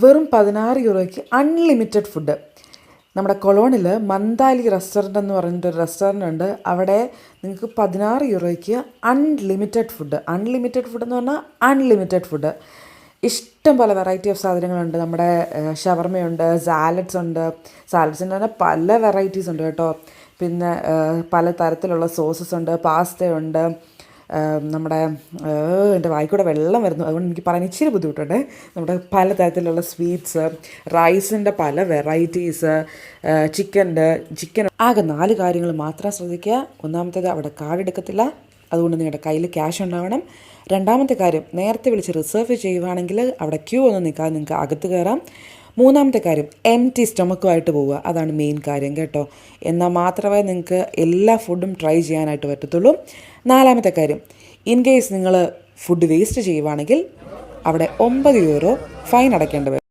വെറും 16 യൂറോയ്ക്ക് unlimited food. നമ്മുടെ കൊളോണിൽ മന്ദാലി restaurant എന്ന് പറഞ്ഞിട്ടൊരു റെസ്റ്റോറൻ്റ് ഉണ്ട്. അവിടെ നിങ്ങൾക്ക് 16 യൂറോയ്ക്ക് അൺലിമിറ്റഡ് ഫുഡ് എന്ന് പറഞ്ഞാൽ അൺലിമിറ്റഡ് ഫുഡ്. ഇഷ്ടം പോലെ വെറൈറ്റി ഓഫ് സാധനങ്ങളുണ്ട്. നമ്മുടെ ഷവർമയുണ്ട്, സാലഡ്സ് ഉണ്ട്. സാലഡ്സിൻ്റെ തന്നെ പല വെറൈറ്റീസ് ഉണ്ട് കേട്ടോ. പിന്നെ പല തരത്തിലുള്ള സോസസ് ഉണ്ട്, പാസ്തയുണ്ട്. നമ്മുടെ എൻ്റെ വായിക്കൂടെ വെള്ളം വരുന്നു, അതുകൊണ്ട് എനിക്ക് പറയാൻ ഇച്ചിരി ബുദ്ധിമുട്ടുണ്ട്. നമ്മുടെ പലതരത്തിലുള്ള സ്വീറ്റ്സ്, റൈസിൻ്റെ പല വെറൈറ്റീസ്, ചിക്കൻ ആകെ 4 കാര്യങ്ങൾ മാത്രം ശ്രദ്ധിക്കുക. ഒന്നാമത്തേത്, അവിടെ കാർഡ് എടുക്കത്തില്ല, അതുകൊണ്ട് നിങ്ങളുടെ കയ്യിൽ ക്യാഷ് ഉണ്ടാവണം. രണ്ടാമത്തെ കാര്യം, നേരത്തെ വിളിച്ച് റിസർവ് ചെയ്യുവാണെങ്കിൽ അവിടെ ക്യൂ ഒന്നും നിൽക്കാതെ നിങ്ങൾക്ക് അകത്ത് കയറാം. മൂന്നാമത്തെ കാര്യം, എംപ്റ്റി സ്റ്റൊമക്കുമായിട്ട് പോവുക. അതാണ് മെയിൻ കാര്യം കേട്ടോ. എന്നാൽ മാത്രമേ നിങ്ങൾക്ക് എല്ലാ ഫുഡും ട്രൈ ചെയ്യാനായിട്ട് പറ്റത്തുള്ളൂ. നാലാമത്തെ കാര്യം, ഇൻ കേസ് നിങ്ങൾ ഫുഡ് വേസ്റ്റ് ചെയ്യുവാണെങ്കിൽ അവിടെ 9 യൂറോ ഫൈൻ അടയ്ക്കേണ്ടി വരും.